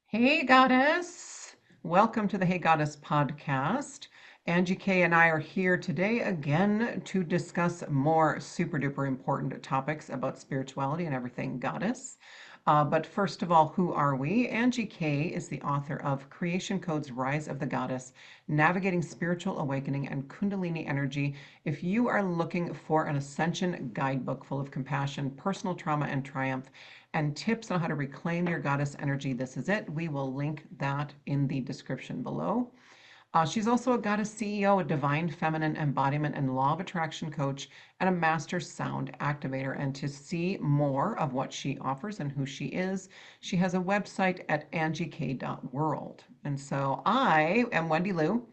Hey, Goddess. Welcome to the Hey Goddess podcast. Angie K and I are here today again to discuss more super duper important topics about spirituality and everything goddess. But first of all, who are we? Angie K is the author of Creation Code's Rise of the Goddess, Navigating Spiritual Awakening and Kundalini Energy. If you are looking for an ascension guidebook full of compassion, personal trauma, and triumph, and tips on how to reclaim your goddess energy, this is it. We will link that in the description below. She's also a goddess CEO, a divine feminine embodiment and law of attraction coach, and a master sound activator. And to see more of what she offers and who she is, she has a website at angiek.world. And so I am Wendy Lou.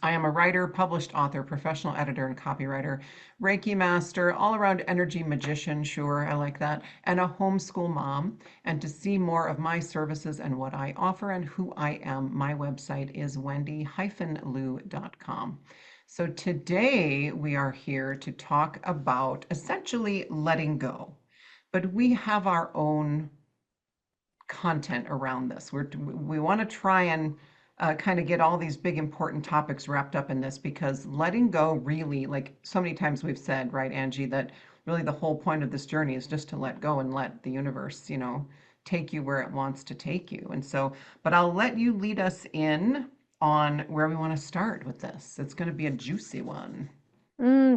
I am a writer, published author, professional editor, and copywriter, Reiki Master, all around energy magician, sure, I like that, and a homeschool mom. And to see more of my services and what I offer and who I am, my website is wendy-lou.com. So today we are here to talk about essentially letting go, but we have our own content around this. We want to try and kind of get all these big important topics wrapped up in this because letting go really, like so many times we've said, right, Angie, that really the whole point of this journey is just to let go and let the universe, take you where it wants to take you. And so, but I'll let you lead us in on where we want to start with this. It's going to be a juicy one.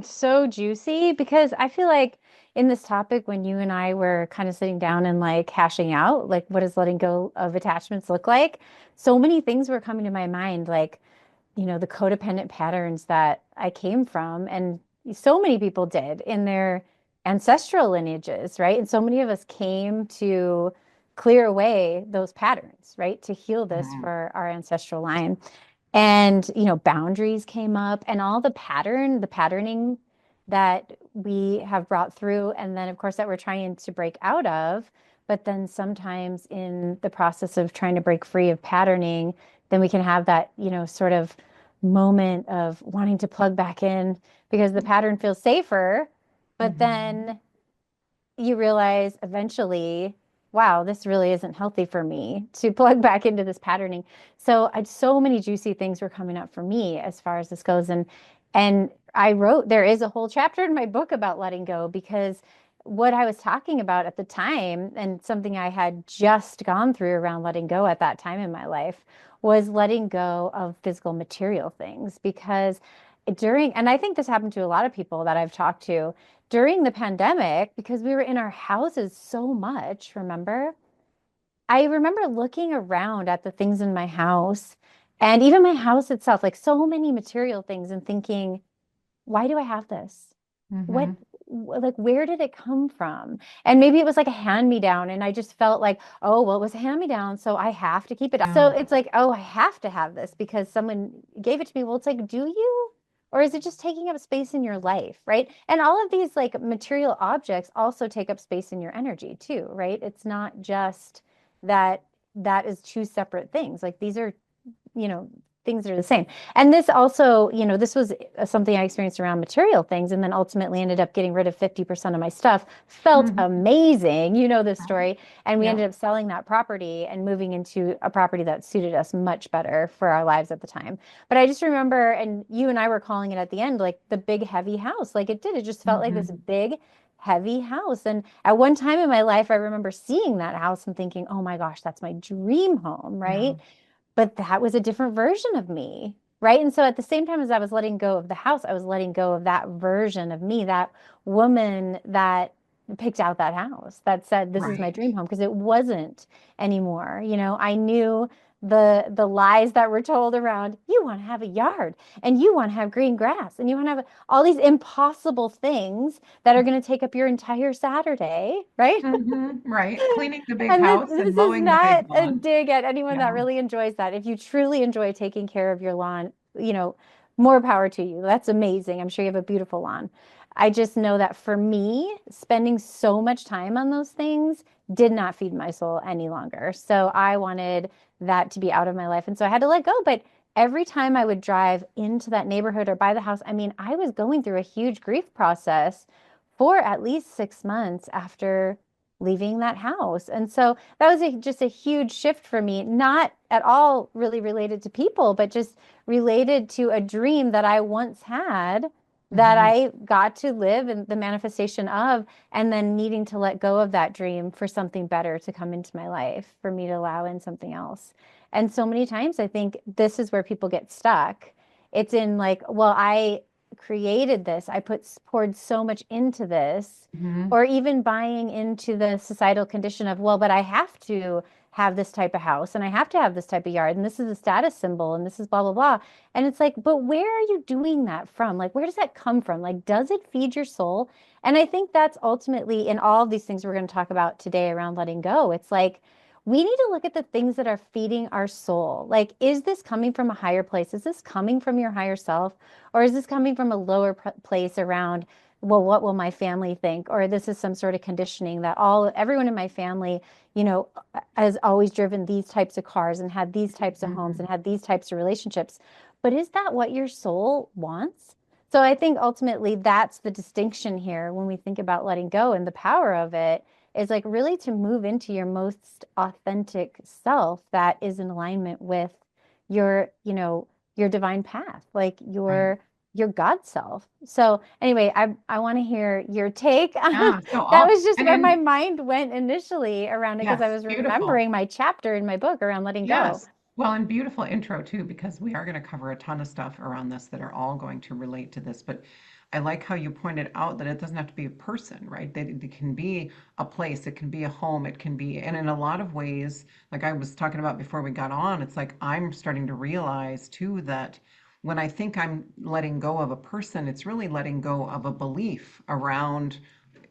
So juicy because I feel like in this topic, when you and I were kind of sitting down and like hashing out, like what does letting go of attachments look like? So many things were coming to my mind, like, the codependent patterns that I came from, and so many people did in their ancestral lineages, right? And so many of us came to clear away those patterns, right? To heal this Mhm. for our ancestral line. And, boundaries came up and all the patterning that we have brought through. And then, of course, that we're trying to break out of. But then sometimes in the process of trying to break free of patterning, then we can have that, sort of moment of wanting to plug back in because the pattern feels safer. But Mhm. then you realize eventually, wow, this really isn't healthy for me to plug back into this patterning. So I so many juicy things were coming up for me as far as this goes. And I wrote, there is a whole chapter in my book about letting go because what I was talking about at the time and something I had just gone through around letting go at that time in my life was letting go of physical material things because and I think this happened to a lot of people that I've talked to during the pandemic, because we were in our houses so much, remember? I remember looking around at the things in my house and even my house itself, like so many material things, and thinking, why do I have this? What, Mhm. like, where did it come from? And maybe it was like a hand me down, and I just felt like, oh, well, it was a hand me down, so I have to keep it. So Yeah. it's like, oh, I have to have this because someone gave it to me. Well, it's like, do you? Or is it just taking up space in your life, right? And all of these like material objects also take up space in your energy too, right? It's not just that that is two separate things. Like these are, you know, things that are the same. And this also, this was something I experienced around material things and then ultimately ended up getting rid of 50% of my stuff. Felt Mhm. amazing. You know this Right. story. And we Yeah. ended up selling that property and moving into a property that suited us much better for our lives at the time. But I just remember, and you and I were calling it at the end, like the big heavy house. Like it did. It just felt like this Mhm. big heavy house. And at one time in my life, I remember seeing that house and thinking, oh my gosh, that's my dream home, Yeah. right? But that was a different version of me. Right. And so at the same time as I was letting go of the house, I was letting go of that version of me, that woman that picked out that house, that said, this is my Right. dream home, because it wasn't anymore. I knew the lies that were told around, you want to have a yard and you want to have green grass and you want to have all these impossible things that are going to take up your entire Saturday, right? Right. Cleaning the big And this, house and this is mowing the big not a lawn. dig at anyone that Yeah. really enjoys that. If you truly enjoy taking care of your lawn, more power to you. That's amazing. I'm sure you have a beautiful lawn. I just know that for me, spending so much time on those things did not feed my soul any longer. So I wanted that to be out of my life. And so I had to let go. But every time I would drive into that neighborhood or buy the house, I mean, I was going through a huge grief process for at least 6 months after leaving that house. And so that was just a huge shift for me, not at all really related to people, but just related to a dream that I once had that Hmm. I got to live in the manifestation of, and then needing to let go of that dream for something better to come into my life, for me to allow in something else. And so many times I think this is where people get stuck. It's in like, well, I created this, poured so much into this, Hmm. or even buying into the societal condition of, well, but I have to have this type of house and I have to have this type of yard and this is a status symbol and this is blah, blah, blah. And it's like, but where are you doing that from? Like, where does that come from? Like, does it feed your soul? And I think that's ultimately in all of these things we're going to talk about today around letting go. It's like, we need to look at the things that are feeding our soul. Like, is this coming from a higher place? Is this coming from your higher self? Or is this coming from a lower place around, well, what will my family think? Or this is some sort of conditioning that everyone in my family, you know, has always driven these types of cars and had these types of homes Hmm. and had these types of relationships. But is that what your soul wants? So I think ultimately that's the distinction here when we think about letting go, and the power of it is like really to move into your most authentic self that is in alignment with your, your divine path, like Right. your God self. So anyway, I want to hear your take. Yeah. So That all, was just and where my then, mind went initially around it because I yes, was beautiful. remembering my chapter in my book around letting go. Yes. Well, and beautiful intro too, because we are going to cover a ton of stuff around this that are all going to relate to this. But I like how you pointed out that it doesn't have to be a person, right? That it can be a place, it can be a home, it can be, and in a lot of ways, like I was talking about before we got on, it's like I'm starting to realize too that when I think I'm letting go of a person, it's really letting go of a belief around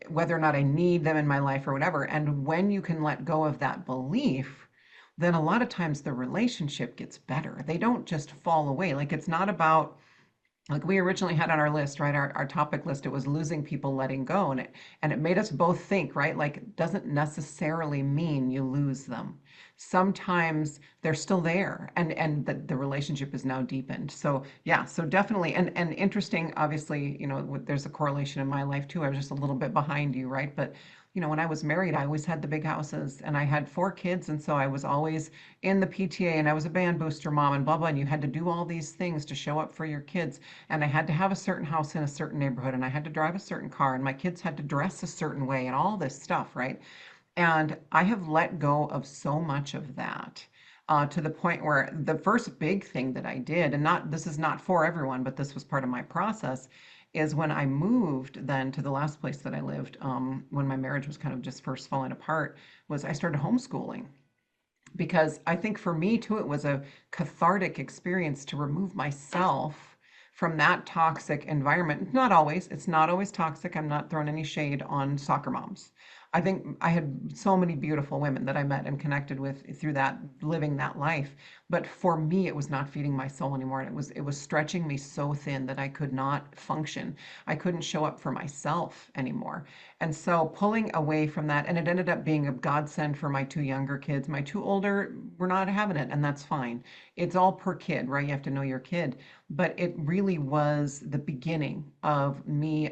whether or not I need them in my life or whatever. And when you can let go of that belief, then a lot of times the relationship gets better. They don't just fall away. Like it's not about, like we originally had on our list, right? Our topic list, it was losing people, letting go. And it made us both think, right? Like it doesn't necessarily mean you lose them. Sometimes they're still there and the relationship is now deepened. So yeah, so definitely and interesting, obviously, there's a correlation in my life too. I was just a little bit behind you, right? But when I was married, I always had the big houses and I had 4 kids. And so I was always in the PTA and I was a band booster mom and blah, blah. And you had to do all these things to show up for your kids. And I had to have a certain house in a certain neighborhood and I had to drive a certain car and my kids had to dress a certain way and all this stuff, right? And I have let go of so much of that. To the point where the first big thing that I did, and not this is not for everyone, but this was part of my process, is when I moved then to the last place that I lived, when my marriage was kind of just first falling apart, was I started homeschooling because I think for me too, it was a cathartic experience to remove myself from that toxic environment. Not always, it's not always toxic. I'm not throwing any shade on soccer moms. I think I had so many beautiful women that I met and connected with through that, living that life. But for me, it was not feeding my soul anymore. And it was stretching me so thin that I could not function. I couldn't show up for myself anymore. And so pulling away from that, and it ended up being a godsend for my 2 younger kids. My 2 older were not having it, and that's fine. It's all per kid, right? You have to know your kid. But it really was the beginning of me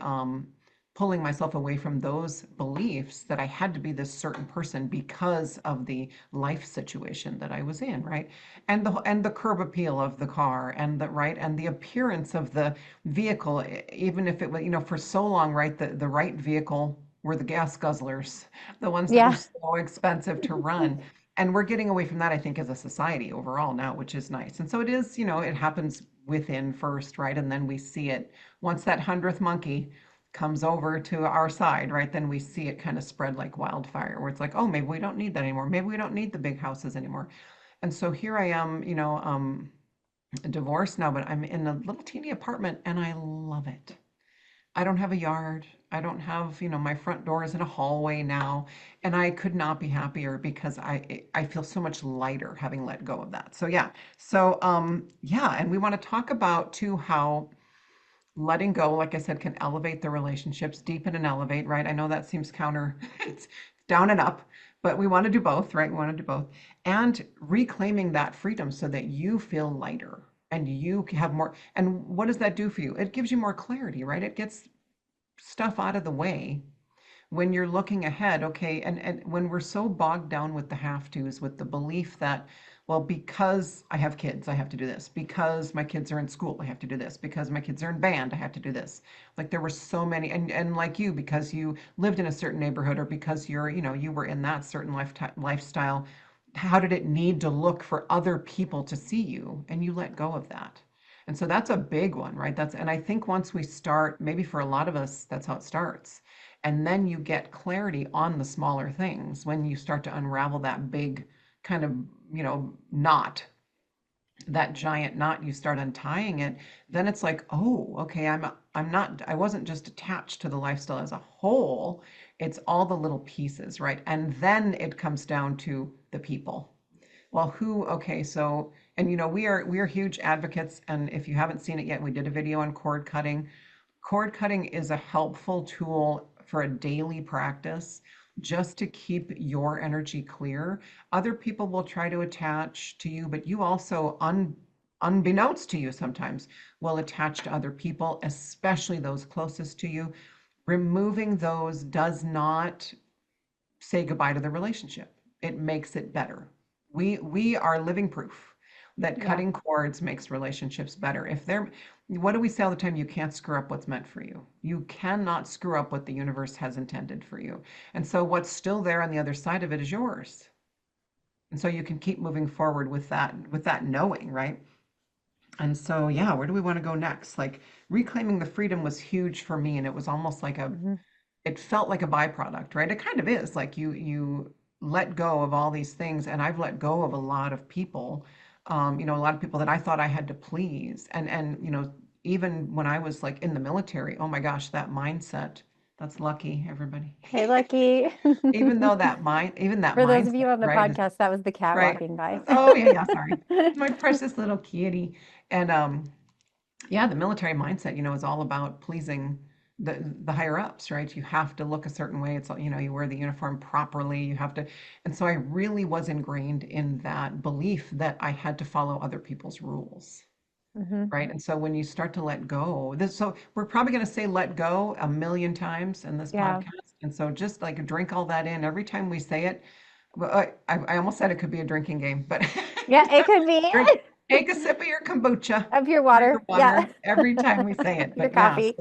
pulling myself away from those beliefs that I had to be this certain person because of the life situation that I was in, right? And the curb appeal of the car and the right and the appearance of the vehicle, even if it was, for so long, right, the right vehicle were the gas guzzlers, the ones that were Yeah. so expensive to run. And we're getting away from that, I think, as a society overall now, which is nice. And so it is, it happens within first, right? And then we see it once that 100th monkey comes over to our side, right? Then we see it kind of spread like wildfire, where it's like, oh, maybe we don't need that anymore. Maybe we don't need the big houses anymore. And so here I am, divorced now, but I'm in a little teeny apartment and I love it. I don't have a yard. I don't have, my front door is in a hallway now, and I could not be happier because I feel so much lighter having let go of that. So yeah. So yeah, and we want to talk about too how letting go, like I said, can elevate the relationships, deepen and elevate, right? I know that seems counter, it's down and up, but we want to do both, right? We want to do both. And reclaiming that freedom so that you feel lighter and you have more. And what does that do for you? It gives you more clarity, right? It gets stuff out of the way when you're looking ahead, okay, and when we're so bogged down with the have tos, with the belief that, well, because I have kids, I have to do this. Because my kids are in school, I have to do this. Because my kids are in band, I have to do this. Like there were so many, and like you, because you lived in a certain neighborhood or because you were in that certain lifestyle, how did it need to look for other people to see you? And you let go of that. And so that's a big one, right? And I think once we start, maybe for a lot of us, that's how it starts. And then you get clarity on the smaller things when you start to unravel that big kind of, knot, that giant knot, you start untying it, then it's like, oh, okay, I wasn't just attached to the lifestyle as a whole. It's all the little pieces, right? And then it comes down to the people. Well, okay, so, and we are huge advocates, and if you haven't seen it yet, we did a video on cord cutting. Cord cutting is a helpful tool for a daily practice just to keep your energy clear. Other people will try to attach to you, but you also, unbeknownst to you sometimes, will attach to other people, especially those closest to you. Removing those does not say goodbye to the relationship. It makes it better. We are living proof that Yeah. cutting cords makes relationships better. What do we say all the time? You can't screw up what's meant for you. You cannot screw up what the universe has intended for you. And so what's still there on the other side of it is yours. And so you can keep moving forward with that knowing, right? And so, yeah, where do we want to go next? Like reclaiming the freedom was huge for me, and it was almost like Mhm. it felt like a byproduct, right? It kind of is like you let go of all these things, and I've let go of a lot of people, a lot of people that I thought I had to please, and even when I was like in the military, oh my gosh, that mindset, that's lucky, everybody. Hey, Lucky. Even that For those of mindset, you on the right, is podcast, that was the cat right. walking by. Oh yeah, yeah, sorry, my precious little kitty, and yeah, the military mindset, is all about pleasing the higher ups, right? You have to look a certain way. You wear the uniform properly. You have to, and so I really was ingrained in that belief that I had to follow other people's rules, Hmm. right? And so when you start to let go, so we're probably going to say let go a million times in this Yeah. podcast, and so just like drink all that in every time we say it. Well, I almost said it could be a drinking game, but Yeah, it could be drink, take a sip of your kombucha of your or your water. Yeah. water every time we say it. Your But yeah, coffee.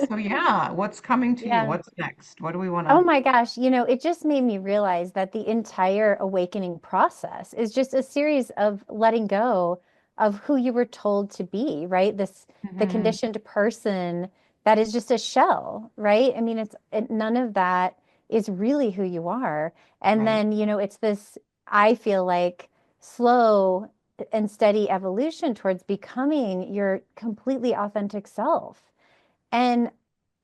so yeah, what's coming to you? Yeah. What's next? What do we want Oh to? my gosh, it just made me realize that the entire awakening process is just a series of letting go of who you were told to be, right? The Hmm. conditioned person that is just a shell, right? I mean, none of that is really who you are. And Right. then, it's this, I feel like, slow and steady evolution towards becoming your completely authentic self. And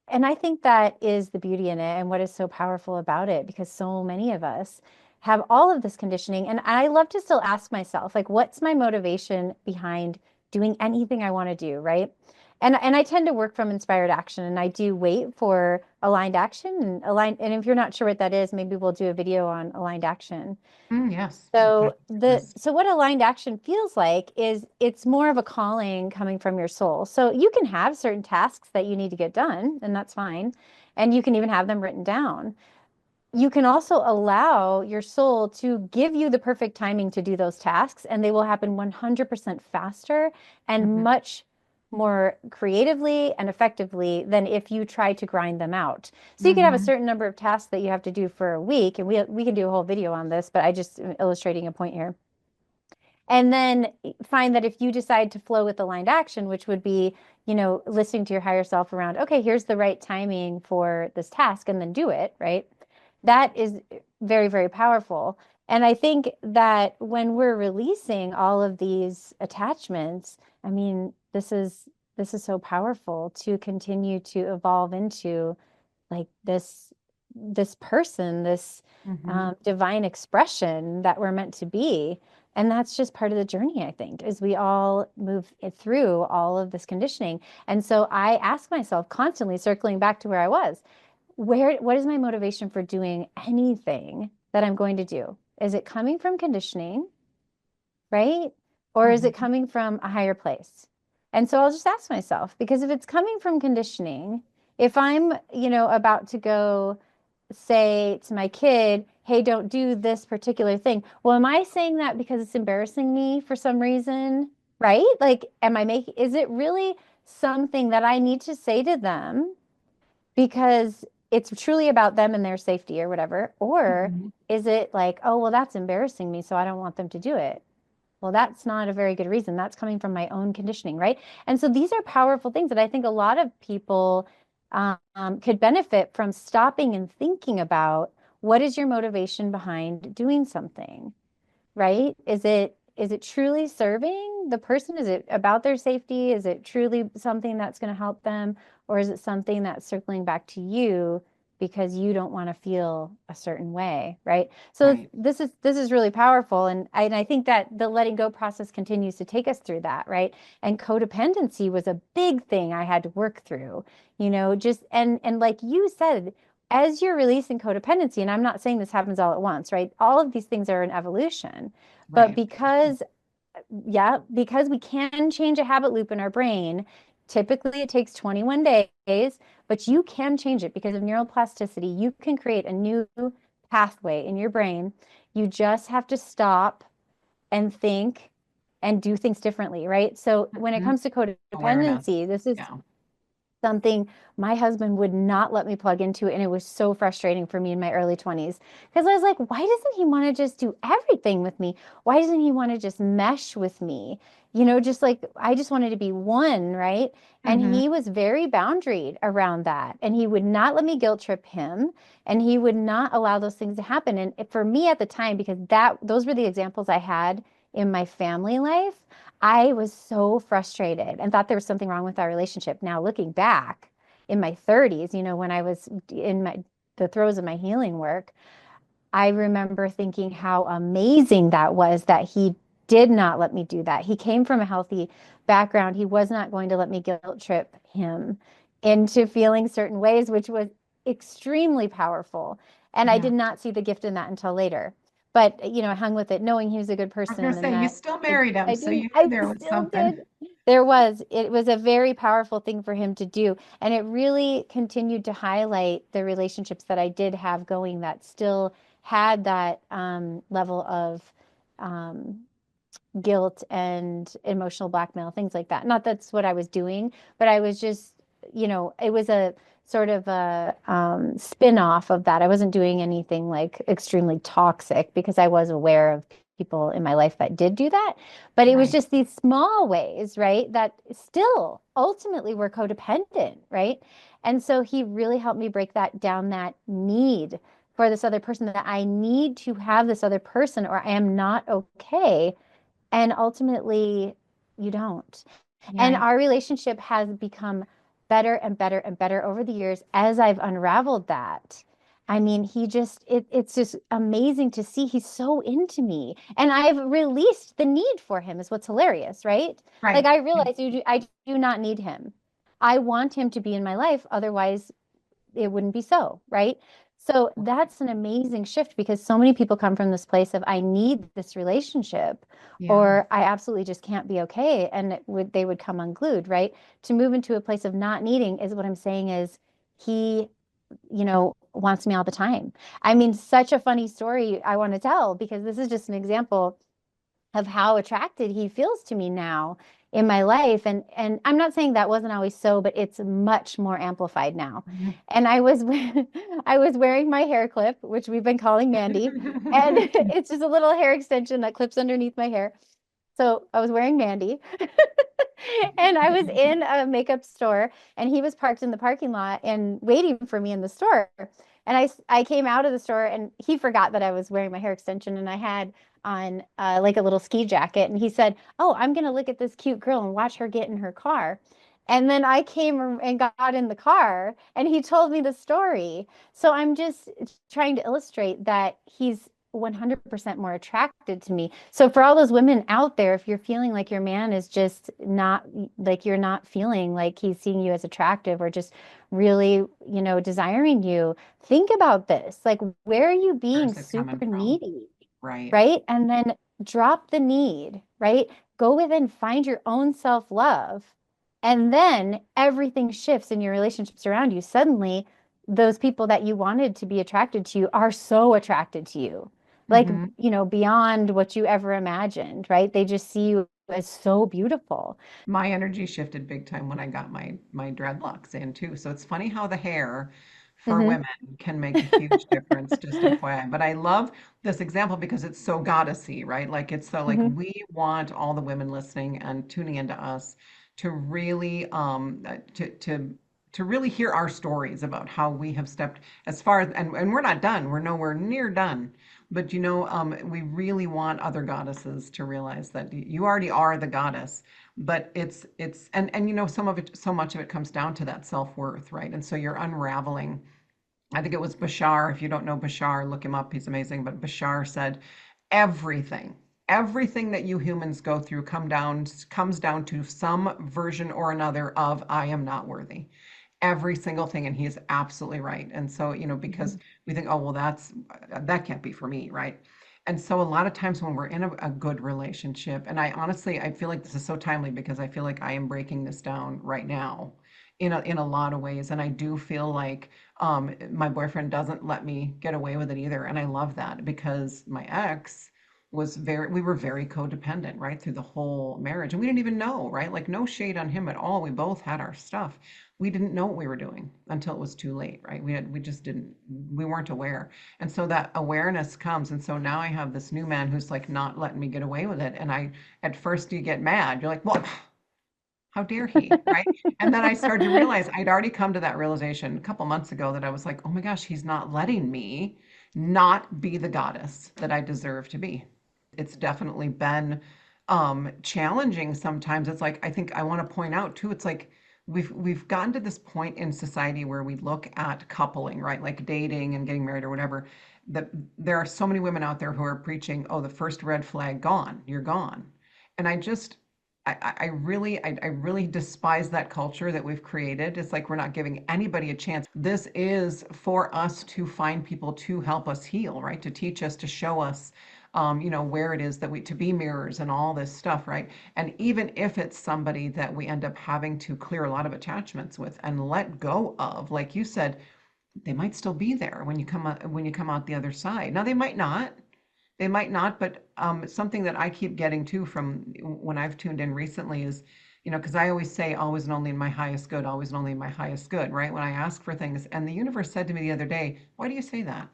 I think that is the beauty in it and what is so powerful about it, because so many of us have all of this conditioning. And I love to still ask myself, like, what's my motivation behind doing anything I want to do, right? And I tend to work from inspired action, and I do wait for aligned action and aligned. And if you're not sure what that is, maybe we'll do a video on aligned action. Yes. We'll put it So on the list. what aligned action feels like is it's more of a calling coming from your soul. So you can have certain tasks that you need to get done, and that's fine. And you can even have them written down. You can also allow your soul to give you the perfect timing to do those tasks, and they will happen 100% faster and Hmm. much more creatively and effectively than if you try to grind them out. So you could have a Hmm. certain number of tasks that you have to do for a week, and we can do a whole video on this, but I just am illustrating a point here. And then find that if you decide to flow with aligned action, which would be, listening to your higher self around, okay, here's the right timing for this task, and then do it, right? That is very, very powerful. And I think that when we're releasing all of these attachments, I mean, this is so powerful to continue to evolve into like this person, this Hmm. divine expression that we're meant to be. And that's just part of the journey, I think, as we all move through all of this conditioning. And so I ask myself constantly, circling back to where I was, what is my motivation for doing anything that I'm going to do? Is it coming from conditioning, right? Or is it Hmm. coming from a higher place? And so I'll just ask myself, because if it's coming from conditioning, if I'm, about to go say to my kid, hey, don't do this particular thing. Well, am I saying that because it's embarrassing me for some reason? Right? Like, is it really something that I need to say to them because it's truly about them and their safety or whatever? Or Mhm. is it like, oh, well, that's embarrassing me, so I don't want them to do it? Well, that's not a very good reason. That's coming from my own conditioning, right? And so these are powerful things that I think a lot of people could benefit from stopping and thinking about what is your motivation behind doing something, right? Is it truly serving the person? Is it about their safety? Is it truly something that's going to help them? Or is it something that's circling back to you because you don't want to feel a certain way, right? So Right. this is really powerful. And I think that the letting go process continues to take us through that, right? And codependency was a big thing I had to work through, just and like you said, as you're releasing codependency, and I'm not saying this happens all at once, right? All of these things are an evolution. But Right. because we can change a habit loop in our brain, typically it takes 21 days, but you can change it because of neuroplasticity. You can create a new pathway in your brain. You just have to stop and think and do things differently, right? So when it Mhm. comes to Awareness. codependency, this is Yeah. something my husband would not let me plug into. And it was so frustrating for me in my early 20s because I was like, why doesn't he want to just do everything with me? Why doesn't he want to just mesh with me? Just like I just wanted to be one, right? And Hmm. he was very boundaried around that. And he would not let me guilt trip him. And he would not allow those things to happen. And for me at the time, because those were the examples I had in my family life, I was so frustrated and thought there was something wrong with our relationship. Now, looking back in my 30s, when I was in the throes of my healing work, I remember thinking how amazing that was that he did not let me do that. He came from a healthy background. He was not going to let me guilt trip him into feeling certain ways, which was extremely powerful. And I Yeah. did not see the gift in that until later. But, I hung with it knowing he was a good I was gonna person and say you that still I, married him, I so didn't, you knew I there was still something. did. It was a very powerful thing for him to do. And it really continued to highlight the relationships that I did have going that still had that level of um, guilt and emotional blackmail, things like that. Not that's what I was doing, but I was just, it was a sort of a spin-off of that. I wasn't doing anything like extremely toxic because I was aware of people in my life that did do that. But it was Right. just these small ways, right, that still ultimately were codependent, right? And so he really helped me break that down, that need for this other person, that I need to have this other person or I am not okay. And ultimately, you don't. And Right. our relationship has become better and better and better over the years as I've unraveled that. I mean, it's just amazing to see he's so into me. And I've released the need for him, is what's hilarious, right? Like Right. I realize I do not need him. I want him to be in my life. Otherwise, it wouldn't be so, right? So that's an amazing shift because so many people come from this place of I need this relationship Yeah. or I absolutely just can't be okay and they would come unglued, right? To move into a place of not needing is what I'm saying is he, wants me all the time. I mean, such a funny story I want to tell because this is just an example of how attracted he feels to me now in my life. And I'm not saying that wasn't always so, but it's much more amplified now. Mhm. And I was wearing my hair clip, which we've been calling Mandy, and it's just a little hair extension that clips underneath my hair. So I was wearing Mandy and I was in a makeup store and he was parked in the parking lot and waiting for me in the store. And I came out of the store and he forgot that I was wearing my hair extension and I had on like a little ski jacket. And he said, oh, I'm going to look at this cute girl and watch her get in her car. And then I came and got in the car and he told me the story. So I'm just trying to illustrate that he's 100% more attracted to me. So for all those women out there, if you're feeling like your man is just not like you're not feeling like he's seeing you as attractive or just really, desiring you, think about this. Like, where are you being Where's it coming super from? needy? Right. Right? And then drop the need, right? Go within, find your own self-love. And then everything shifts in your relationships around you. Suddenly, those people that you wanted to be attracted to you are so attracted to you, like, Hmm. beyond what you ever imagined, right? They just see you as so beautiful. My energy shifted big time when I got my dreadlocks in too. So it's funny how the hair for Hmm. women can make a huge difference, just FYI. But I love this example because it's so goddessy, right? Like it's so like Hmm. we want all the women listening and tuning into us to really to really hear our stories about how we have stepped as far as, and we're not done. We're nowhere near done. But we really want other goddesses to realize that you already are the goddess, but it's and some of it, so much of it comes down to that self-worth, right? And so you're unraveling. I think it was Bashar. If you don't know Bashar, look him up. He's amazing. But Bashar said, everything, everything that you humans go through comes down to some version or another of I am not worthy. Every single thing, and he is absolutely right. And so, because we think, oh, well, that can't be for me, right? And so a lot of times when we're in a good relationship, and I honestly, I feel like this is so timely because I feel like I am breaking this down right now in a lot of ways. And I do feel like my boyfriend doesn't let me get away with it either. And I love that because my ex we were very codependent, right, through the whole marriage. And we didn't even know, right? Like, no shade on him at all. We both had our stuff. We didn't know what we were doing until it was too late, right? We just didn't, we weren't aware. And so that awareness comes. And so now I have this new man who's like not letting me get away with it. And at first you get mad. You're like, well, how dare he, right? And then I started to realize I'd already come to that realization a couple months ago that I was like, oh my gosh, he's not letting me not be the goddess that I deserve to be. It's definitely been challenging sometimes. It's like I think I want to point out too, it's like we've gotten to this point in society where we look at coupling, right? Like dating and getting married or whatever, that there are so many women out there who are preaching, oh, the first red flag gone, you're gone. And I really despise that culture that we've created. It's like we're not giving anybody a chance. This is for us to find people to help us heal, right? To teach us, to show us, where it is that to be mirrors and all this stuff, right? And even if it's somebody that we end up having to clear a lot of attachments with and let go of, like you said, they might still be there when you come out the other side. Now they might not. They might not, but something that I keep getting too from when I've tuned in recently is, because I always say always and only in my highest good, always and only in my highest good, right? When I ask for things. And the universe said to me the other day, why do you say that?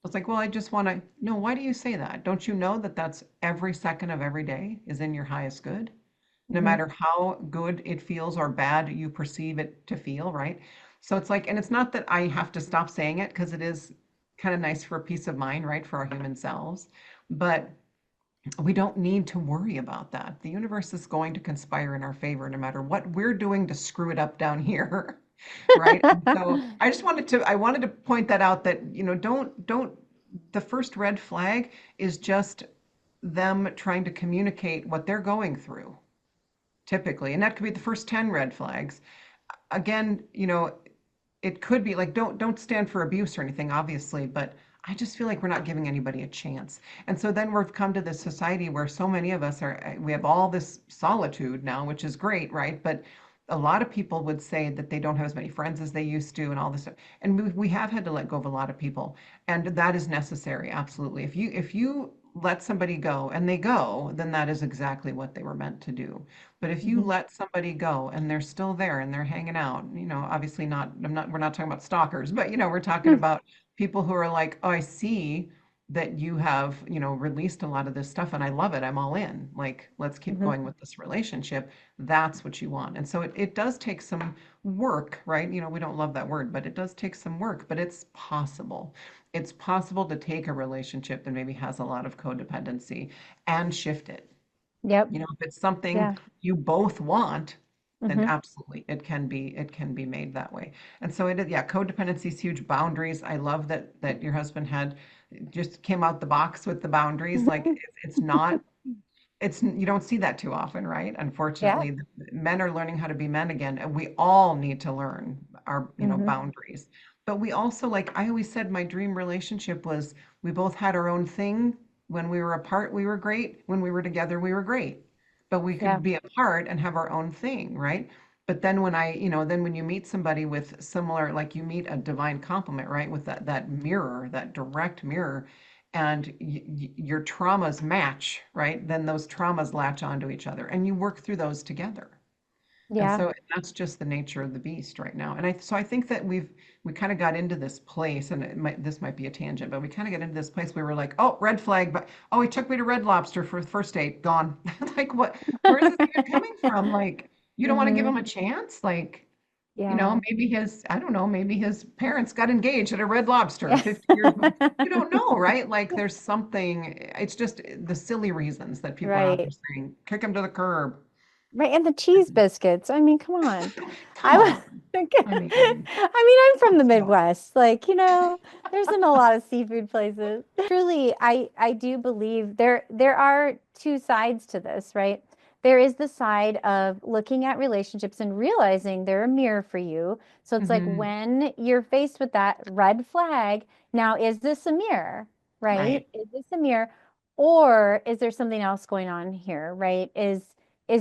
I was like, well, I just want to know, why do you say that? Don't you know that that's every second of every day is in your highest good? No Hmm. matter how good it feels or bad you perceive it to feel, right? So it's like, and it's not that I have to stop saying it because it is kind of nice for a peace of mind, right, for our human selves. But we don't need to worry about that. The universe is going to conspire in our favor no matter what we're doing to screw it up down here. Right. And so I wanted to point that out that, don't, the first red flag is just them trying to communicate what they're going through, typically. And that could be the first 10 red flags. Again, it could be like don't stand for abuse or anything, obviously, but I just feel like we're not giving anybody a chance. And so then we've come to this society where so many of us we have all this solitude now, which is great, right? But a lot of people would say that they don't have as many friends as they used to and all this stuff. And we have had to let go of a lot of people. And that is necessary, absolutely. If you let somebody go and they go, then that is exactly what they were meant to do. But if you Hmm. let somebody go and they're still there and they're hanging out, obviously we're not talking about stalkers, but we're talking about people who are like, oh, I see that you have, released a lot of this stuff and I love it. I'm all in. Like, let's keep Hmm. going with this relationship. That's what you want. And so it does take some work, right? We don't love that word, but it does take some work, but it's possible. It's possible to take a relationship that maybe has a lot of codependency and shift it. Yep. If it's something Yeah. you both want, then Hmm. absolutely it can be made that way. And so it is, yeah, codependency is huge. Boundaries. I love that your husband had just came out the box with the boundaries. Like it's not you don't see that too often, right? Yeah. Unfortunately, men are learning how to be men again, and we all need to learn our, Hmm. boundaries. But we also, like I always said, my dream relationship was we both had our own thing. When we were apart, we were great. When we were together, we were great. But we Yeah. could be apart and have our own thing, right? But then when then when you meet somebody with similar, like you meet a divine complement, right? With that mirror, that direct mirror, and your traumas match, right? Then those traumas latch onto each other, and you work through those together. And Yeah. so that's just the nature of the beast right now. And I think that we kind of got into this place, and this might be a tangent, but we kind of get into this place where we're like, oh, red flag, but oh, he took me to Red Lobster for the first date, gone. Like what? Where is this even coming from? Like you don't want to give hmm him a chance? Like Yeah. maybe I don't know, maybe his parents got engaged at a Red Lobster Yes. 50 years ago. You don't know, right? Like there's something. It's just the silly reasons that people are out there Right. saying, kick him to the curb. Right. And the cheese biscuits. I mean, come on. Come I was on. I I mean, mean, I'm from the let's go. Midwest. Like, there isn't a lot of seafood places. Truly, I do believe there are two sides to this, right? There is the side of looking at relationships and realizing they're a mirror for you. So it's like Hmm. when you're faced with that red flag, now is this a mirror, right? Right. Is this a mirror? Or is there something else going on here, right? Is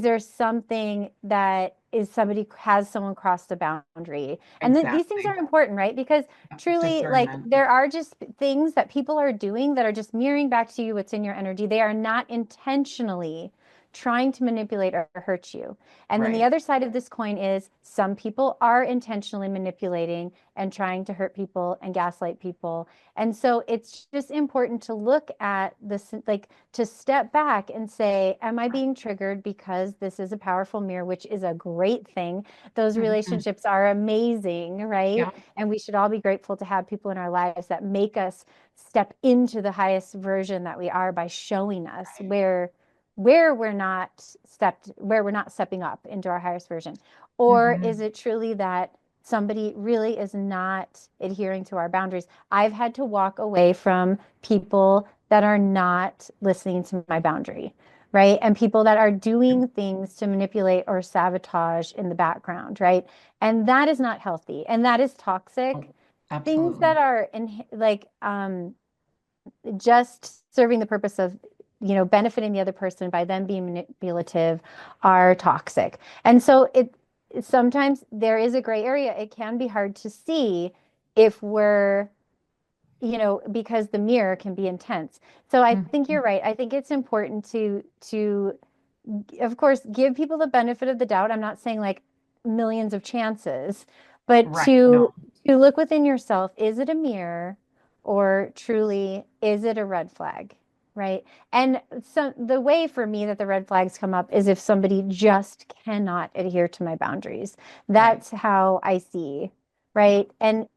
there something that is somebody has someone cross the boundary? And then these things are Exactly. important, right? Because truly, like Discernment. there are just things that people are doing that are just mirroring back to you what's in your energy. They are not intentionally trying to manipulate or hurt you. And then the Right. other side of this coin is some people are intentionally manipulating and trying to hurt people and gaslight people. And so it's just important to look at this, like to step back and say, am I being triggered because this is a powerful mirror, which is a great thing. Those Hmm. relationships are amazing, right? Yeah. And we should all be grateful to have people in our lives that make us step into the highest version that we are by showing us Right. where we're not stepping up into our highest version. Or is Hmm. it truly that somebody really is not adhering to our boundaries? I've had to walk away from people that are not listening to my boundary, right? And people that are doing things to manipulate or sabotage in the background, right? And that is not healthy and that is toxic. Oh, Things that absolutely. are in like just serving the purpose of benefiting the other person by them being manipulative are toxic. And so it sometimes there is a gray area. It can be hard to see if we're because the mirror can be intense. So I think Mhm. you're right. I think it's important to of course give people the benefit of the doubt. I'm not saying like millions of chances, but Right. No. to look within yourself, is it a mirror or truly is it a red flag? Right. And so the way for me that the red flags come up is if somebody just cannot adhere to my boundaries. Right. That's how I see. Yeah. Right. And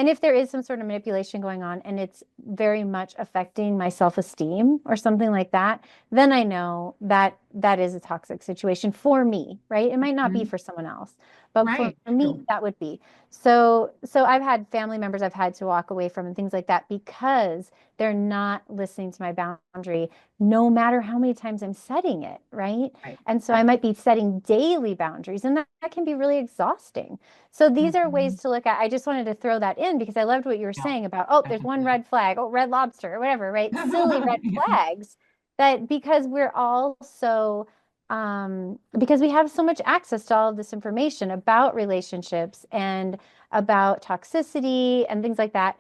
if there is some sort of manipulation going on and it's very much affecting my self-esteem or something like that, then I know that that is a toxic situation for me, right? It might not be Mhm. for someone else, but for Right. me, True. that would be. So I've had family members I've had to walk away from and things like that because they're not listening to my boundary, no matter how many times I'm setting it, right? Right. And so I might be setting daily boundaries, and that can be really exhausting. So these are ways Hmm. to look at. I just wanted to throw that in because I loved what you were Yeah. saying about, oh, there's one Definitely. red flag, oh, red lobster, or whatever, right? Silly red Yeah. flags that because we're all so because we have so much access to all of this information about relationships and about toxicity and things like that.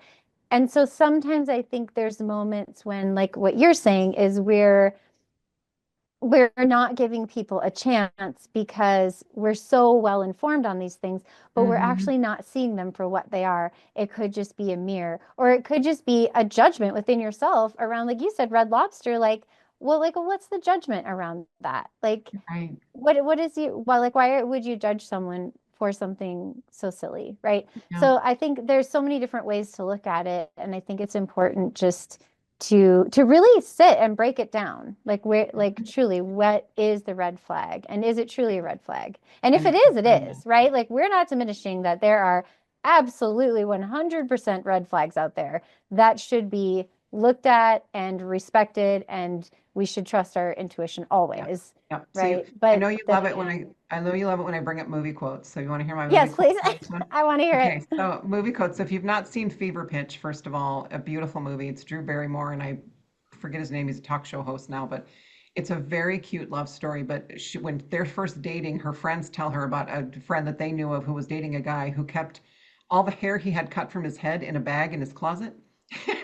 And so sometimes I think there's moments when, like what you're saying, is we're not giving people a chance because we're so well informed on these things, but we're Hmm. actually not seeing them for what they are. It could just be a mirror, or it could just be a judgment within yourself around, like you said, Red Lobster. Like, what's the judgment around that? Like, Right. what is you, well, like, why would you judge someone for something so silly, right? Yeah. So I think there's so many different ways to look at it, and I think it's important just to really sit and break it down. Like where like truly what is the red flag and is it truly a red flag? And if And it it's is, it discernment. is, right? Like we're not diminishing that there are absolutely 100% red flags out there that should be looked at and respected, and we should trust our intuition Yeah. always, Yeah. So right? But then again, I know you love it when I bring up movie quotes. So you want to hear my movie yes, quote please. for this one? I want to hear it. Okay. So movie quotes. So if you've not seen Fever Pitch, first of all, a beautiful movie. It's Drew Barrymore and I forget his name. He's a talk show host now, but It's a very cute love story, but when they're first dating, her friends tell her about a friend that they knew of who was dating a guy who kept all the hair he had cut from his head in a bag in his closet.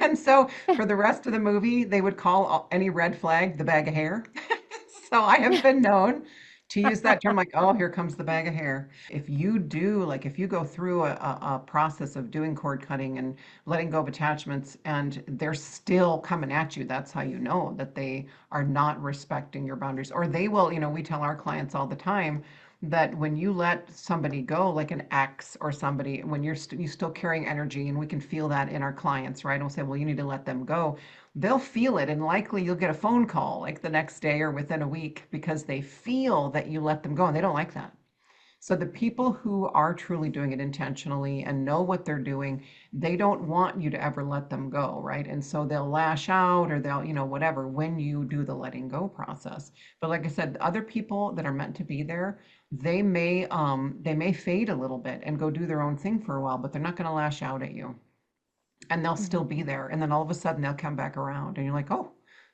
And so for the rest of the movie, they would call any red flag the bag of hair. So I have been known to use that term like, oh, here comes the bag of hair. If you do, like, if you go through a process of doing cord cutting and letting go of attachments and they're still coming at you, that's how you know that they are not respecting your boundaries. Or they will, we tell our clients all the time that when you let somebody go, like an ex or somebody, when you still carrying energy, and we can feel that in our clients, right? And we'll say, well, you need to let them go. They'll feel it, and likely you'll get a phone call like the next day or within a week because they feel that you let them go, and they don't like that. So the people who are truly doing it intentionally and know what they're doing, they don't want you to ever let them go, right? And so they'll lash out or they'll, whatever, when you do the letting go process. But like I said, other people that are meant to be there, they may fade a little bit and go do their own thing for a while, but they're not going to lash out at you, and they'll still Mhm. be there. And then all of a sudden they'll come back around and you're like, oh,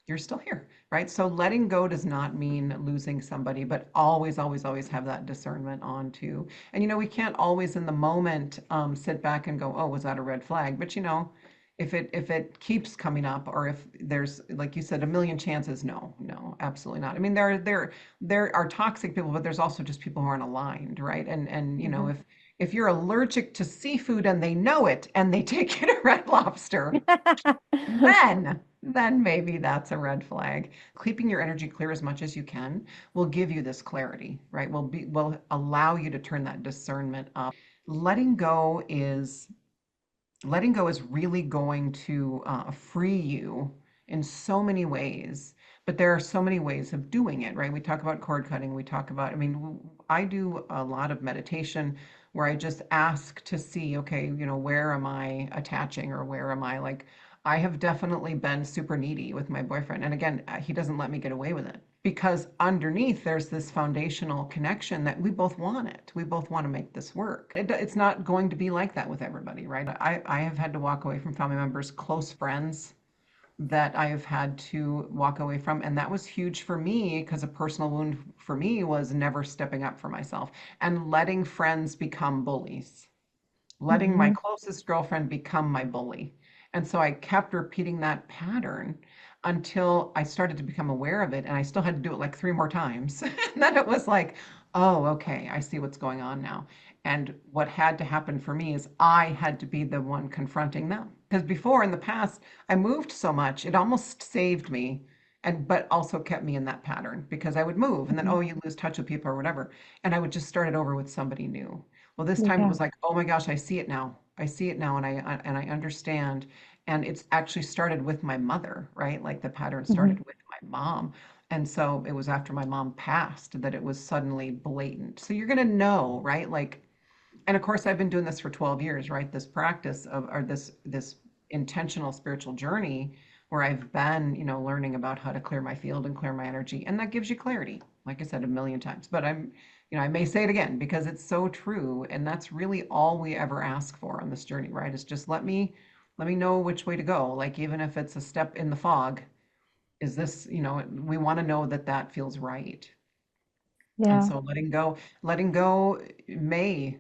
you're still here, right? So letting go does not mean losing somebody, but always, always, always have that discernment on too. And we can't always in the moment sit back and go, oh, was that a red flag? But if it keeps coming up, or if there's, like you said, a million chances, no, no, absolutely not. I mean, there are toxic people, but there's also just people who aren't aligned, right? And Mhm. if you're allergic to seafood and they know it and they take you to Red Lobster, then maybe that's a red flag. Keeping your energy clear as much as you can will give you this clarity, right? Will allow you to turn that discernment up. Letting go is letting go is really going to free you in so many ways. But there are so many ways of doing it, right? We talk about cord cutting. We talk about, I mean, I do a lot of meditation where I just ask to see, okay, where am I attaching, or where am I like, I have definitely been super needy with my boyfriend. And again, he doesn't let me get away with it because underneath there's this foundational connection that we both want it. We both want to make this work. It's not going to be like that with everybody, right? I have had to walk away from family members, close friends that I have had to walk away from. And that was huge for me because a personal wound for me was never stepping up for myself and letting friends become bullies, letting my Mhm. closest girlfriend become my bully. And so I kept repeating that pattern until I started to become aware of it. And I still had to do it like three more times. And then it was like, oh, okay, I see what's going on now. And what had to happen for me is I had to be the one confronting them. Because before in the past, I moved so much, it almost saved me. But also kept me in that pattern because I would move and then, Mhm. oh, you lose touch with people or whatever. And I would just start it over with somebody new. Well, this time it Yeah. was like, oh my gosh, I see it now. I see it now, and I understand. And it's actually started with my mother, right? Like the pattern started Mhm. with my mom. And so it was after my mom passed that it was suddenly blatant. So you're gonna know, right? Like, and of course I've been doing this for 12 years, right? This practice of, or this intentional spiritual journey where I've been, learning about how to clear my field and clear my energy. And that gives you clarity, like I said a million times. But I may say it again because it's so true. And that's really all we ever ask for on this journey, right? Is just let me know which way to go. Like even if it's a step in the fog, is this, we want to know that that feels right. And Yeah. so letting go may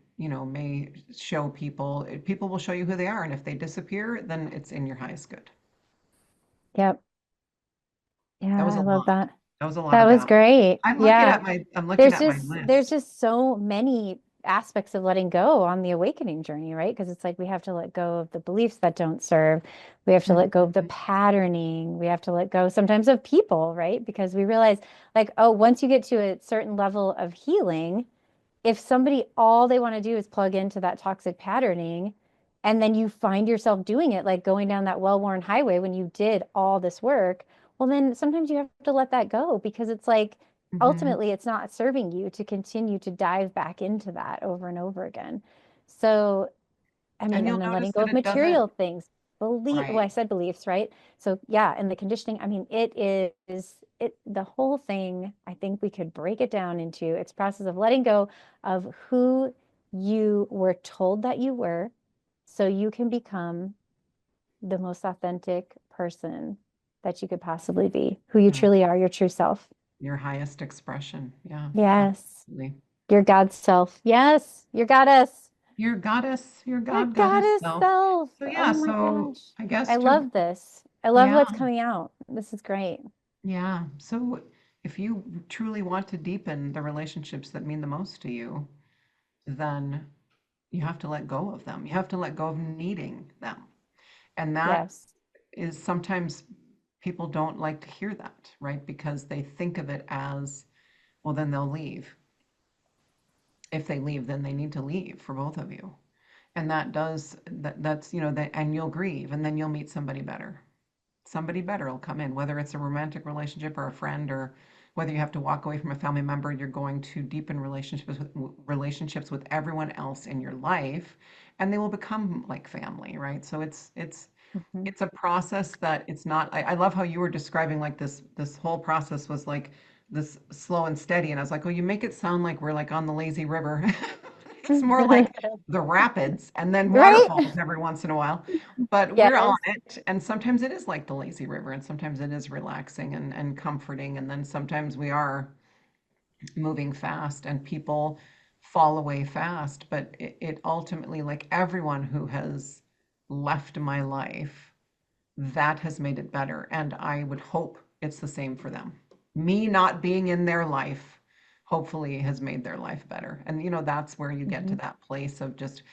show people will show you who they are. And if they disappear, then it's in your highest good. Yep. That was Yeah, a I love lot. that. That was a lot That was about. great. I'm looking Yeah. at my There's list. just so many aspects of letting go on the awakening journey, right? Because it's like we have to let go of the beliefs that don't serve. We have to let go of the Mhm. patterning. We have to let go sometimes of people, right? Because we realize like, oh, once you get to a certain level of healing, if somebody all they want to do is plug into that toxic patterning, and then you find yourself doing it, like going down that well-worn highway when you did all this work, well, then sometimes you have to let that go because it's like Mhm. ultimately it's not serving you to continue to dive back into that over and over again. So I mean, And you'll and then letting notice go that of it doesn't, material things. Well, right. I said beliefs, right? So yeah, and the conditioning, I mean, the whole thing, I think we could break it down into its process of letting go of who you were told that you were, so you can become the most authentic person that you could possibly be, who you Yeah. truly are, your true self. Your highest expression. Yeah, Yes. absolutely. Your God self. Yes. Your goddess. Your goddess, your Your God goddess goddess self. self. So Oh yeah, my so gosh. I guess I to love this. I love yeah, what's coming out. This is great. yeah. So if you truly want to deepen the relationships that mean the most to you, then you have to let go of them. You have to let go of needing them. And that Yes. is sometimes people don't like to hear that, right? Because they think of it as, well, then they'll leave. If they leave, then they need to leave for both of you. And that's, that, and you'll grieve and then you'll meet somebody better. Somebody better will come in, whether it's a romantic relationship or a friend, or whether you have to walk away from a family member, you're going to deepen relationships with everyone else in your life, and they will become like family, right? So Hmm. it's a process that it's not. I love how you were describing like this whole process was like this slow and steady, and I was like, oh, you make it sound like we're like on the lazy river. It's more like the rapids and then Right? waterfalls every once in a while. But we're on Yes. it, and sometimes it is like the lazy river, and sometimes it is relaxing and comforting, and then sometimes we are moving fast and people fall away fast. But it ultimately, like everyone who has left my life, that has made it better. And I would hope it's the same for them. Me not being in their life hopefully has made their life better. And that's where you get to Hmm. that place of just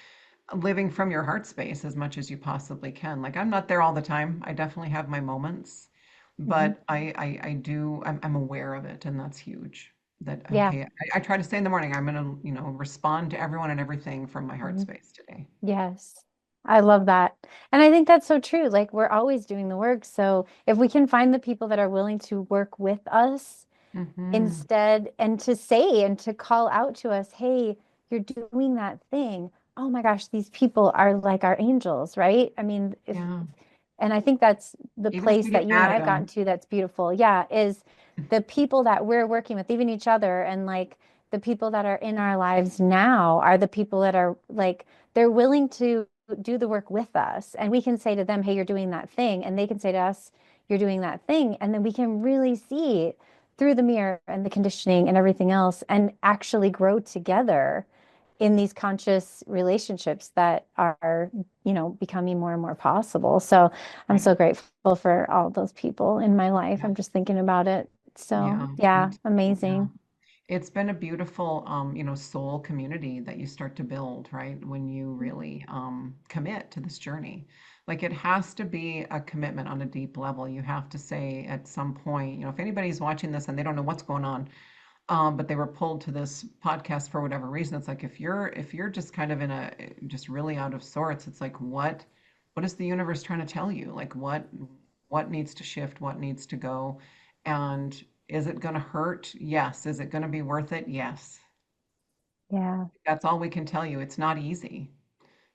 living from your heart space as much as you possibly can. Like I'm not there all the time. I definitely have my moments, Hmm. but I do, I'm aware of it, and that's huge. That, Yeah. okay, I try to say in the morning, I'm gonna, respond to everyone and everything from my heart Hmm. space today. Yes. I love that. And I think that's so true. Like we're always doing the work. So if we can find the people that are willing to work with us Mm-hmm. instead and to say and to call out to us, hey, you're doing that thing. Oh my gosh, these people are like our angels, right? I mean, if Yeah. and I think that's the Even if place we that get you and mad I at have gotten them. to that's beautiful. Yeah, is the people that we're working with, even each other, and like the people that are in our lives now are the people that are like they're willing to do the work with us. And we can say to them, hey, you're doing that thing. And they can say to us, you're doing that thing. And then we can really see through the mirror and the conditioning and everything else and actually grow together in these conscious relationships that are, becoming more and more possible. So I'm Right. so grateful for all those people in my life. Yeah. I'm just thinking about it. So Yeah. Me yeah, too. Yeah. amazing. It's been a beautiful, soul community that you start to build, right? When you really commit to this journey. Like it has to be a commitment on a deep level. You have to say at some point, if anybody's watching this and they don't know what's going on, but they were pulled to this podcast for whatever reason, it's like if you're just kind of in a just really out of sorts, it's like what is the universe trying to tell you? Like what needs to shift, what needs to go, and is it going to hurt? Yes. Is it going to be worth it? Yes. Yeah. That's all we can tell you. It's not easy.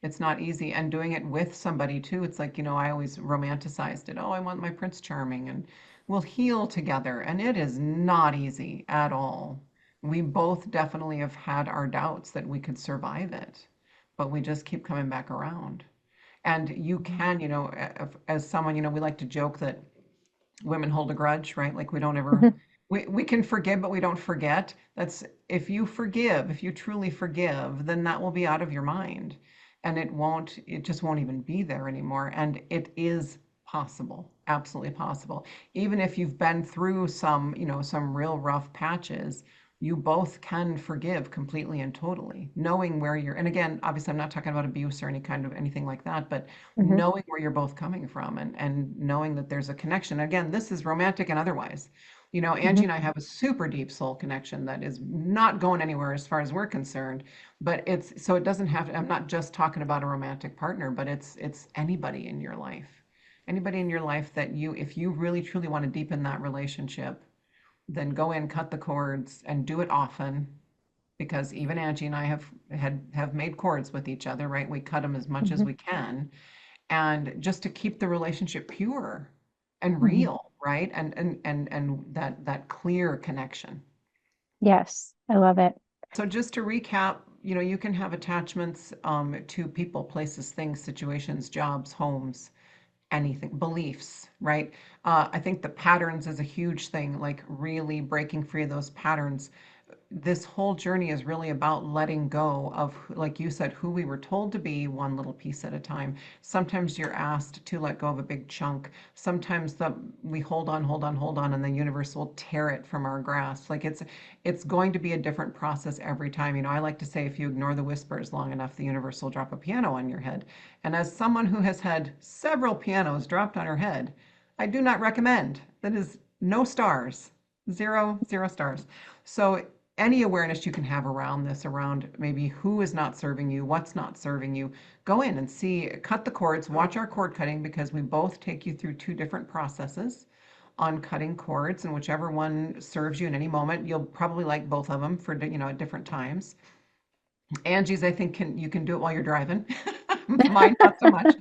It's not easy. And doing it with somebody too, it's like, I always romanticized it. Oh, I want my Prince Charming and we'll heal together. And it is not easy at all. We both definitely have had our doubts that we could survive it, but we just keep coming back around. And you Mhm. can, as someone, we like to joke that women hold a grudge, right? Like we don't ever we can forgive, but we don't forget. That's if you forgive, if you truly forgive, then that will be out of your mind. And it just won't even be there anymore. And it is possible, absolutely possible. Even if you've been through some real rough patches, you both can forgive completely and totally, knowing where and again, obviously I'm not talking about abuse or anything like that, but Mhm. knowing where you're both coming from and knowing that there's a connection. Again, this is romantic and otherwise. Angie Mhm. and I have a super deep soul connection that is not going anywhere as far as we're concerned. But so it doesn't have I'm not just talking about a romantic partner, but it's anybody in your life. Anybody in your life that if you really truly want to deepen that relationship, then go in, cut the cords, and do it often. Because even Angie and I have made cords with each other, right? We cut them as much as Mhm. we can, and just to keep the relationship pure and Mhm. real, right? And that clear connection. Yes, I love it. So just to recap, you can have attachments to people, places, things, situations, jobs, homes, anything, beliefs, right? I think the patterns is a huge thing, like really breaking free of those patterns. This whole journey is really about letting go of, like you said, who we were told to be one little piece at a time. Sometimes you're asked to let go of a big chunk. Sometimes we hold on, hold on, hold on, and the universe will tear it from our grasp. Like it's going to be a different process every time. I like to say if you ignore the whispers long enough, the universe will drop a piano on your head. And as someone who has had several pianos dropped on her head, I do not recommend. That is no stars. Zero stars. So any awareness you can have around this, around maybe who is not serving you, what's not serving you, go in and see, cut the cords, watch our cord cutting, because we both take you through two different processes on cutting cords, and whichever one serves you in any moment, you'll probably like both of them for, at different times. Angie's, I think, you can do it while you're driving. Mine, not so much.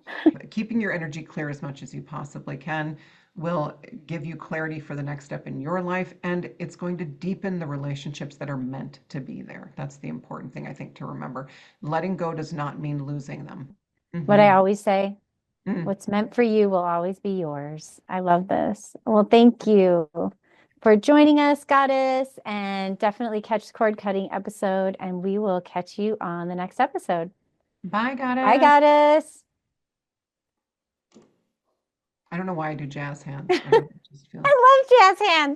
Keeping your energy clear as much as you possibly can will give you clarity for the next step in your life, and it's going to deepen the relationships that are meant to be there. That's the important thing, I think, to remember. Letting go does not mean losing them. What I Mm-hmm. always say, Mm. what's meant for you will always be yours. I love this. Well, thank you for joining us, Goddess, and definitely catch the cord cutting episode, and we will catch you on the next episode. Bye, Bye, Goddess. Goddess. I don't know why I do jazz hands. I I don't know, it just feels. love jazz hands.